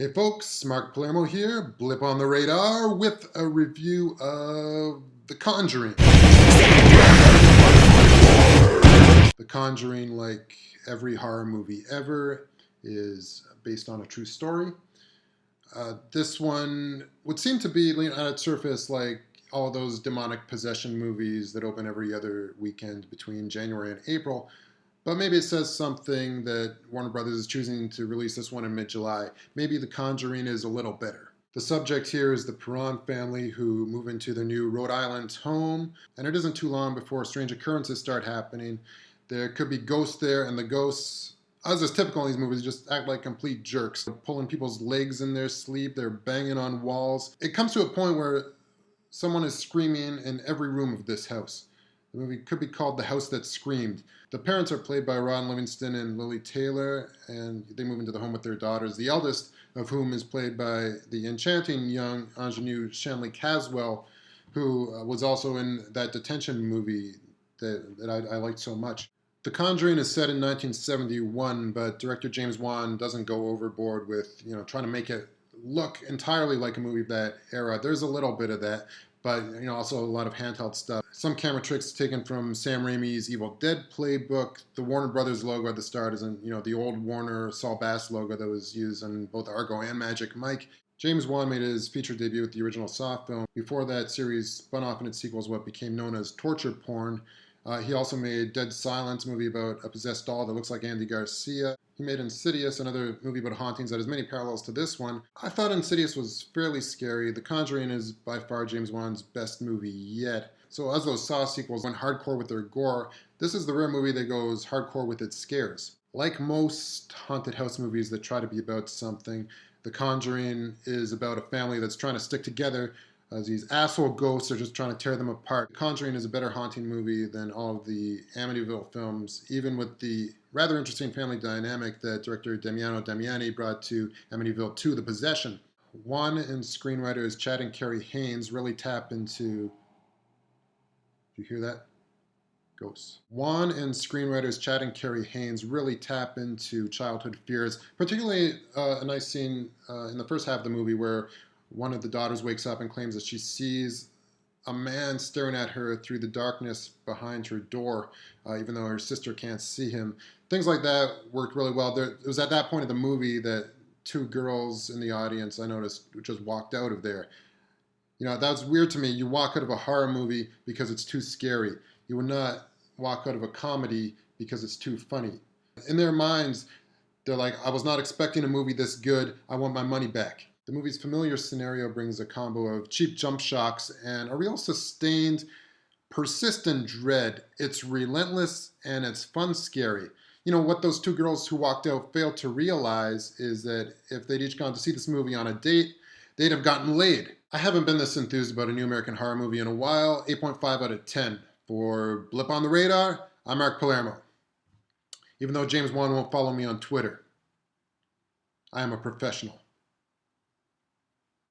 Hey folks, Mark Palermo here, blip on the radar with a review of The Conjuring. The Conjuring, like every horror movie ever, is based on a true story. This one would seem to be, on its surface, like all those demonic possession movies that open every other weekend between January and April. But maybe it says something that Warner Brothers is choosing to release this one in mid-July. Maybe The Conjuring is a little better. The subject here is the Perron family who move into their new Rhode Island home, and it isn't too long before strange occurrences start happening. There could be ghosts there, and the ghosts, as is typical in these movies, just act like complete jerks. They're pulling people's legs in their sleep, they're banging on walls. It comes to a point where someone is screaming in every room of this house. The movie could be called The House That Screamed. The parents are played by Ron Livingston and Lily Taylor, and they move into the home with their daughters, the eldest of whom is played by the enchanting young ingenue Shanley Caswell, who was also in that detention movie that I liked so much. The Conjuring is set in 1971, but director James Wan doesn't go overboard with trying to make it look entirely like a movie of that era. There's a little bit of that, but also a lot of handheld stuff. Some camera tricks taken from Sam Raimi's Evil Dead playbook. The Warner Brothers logo at the start isn't the old Warner Saul Bass logo that was used on both Argo and Magic Mike. James Wan made his feature debut with the original Saw film. Before that series spun off in its sequels what became known as torture porn. He also made Dead Silence, a movie about a possessed doll that looks like Andy Garcia. He made Insidious, another movie about hauntings that has many parallels to this one. I thought Insidious was fairly scary. The Conjuring is by far James Wan's best movie yet. So as those Saw sequels went hardcore with their gore, this is the rare movie that goes hardcore with its scares. Like most haunted house movies that try to be about something, The Conjuring is about a family that's trying to stick together as these asshole ghosts are just trying to tear them apart. Conjuring is a better haunting movie than all of the Amityville films, even with the rather interesting family dynamic that director Damiano Damiani brought to Amityville 2, The Possession. Wan and screenwriters Chad and Carrie Haynes really tap into... Did you hear that? Ghosts. Wan and screenwriters Chad and Carrie Haynes really tap into childhood fears, particularly a nice scene in the first half of the movie where one of the daughters wakes up and claims that she sees a man staring at her through the darkness behind her door, even though her sister can't see him. Things like that worked really well. It was at that point of the movie that two girls in the audience, I noticed, just walked out of there. That's weird to me. You walk out of a horror movie because it's too scary. You would not walk out of a comedy because it's too funny. In their minds, they're like, I was not expecting a movie this good. I want my money back. The movie's familiar scenario brings a combo of cheap jump shocks and a real sustained, persistent dread. It's relentless and it's fun scary. What those two girls who walked out failed to realize is that if they'd each gone to see this movie on a date, they'd have gotten laid. I haven't been this enthused about a new American horror movie in a while. 8.5 out of 10. For Blip on the Radar, I'm Mark Palermo. Even though James Wan won't follow me on Twitter, I am a professional.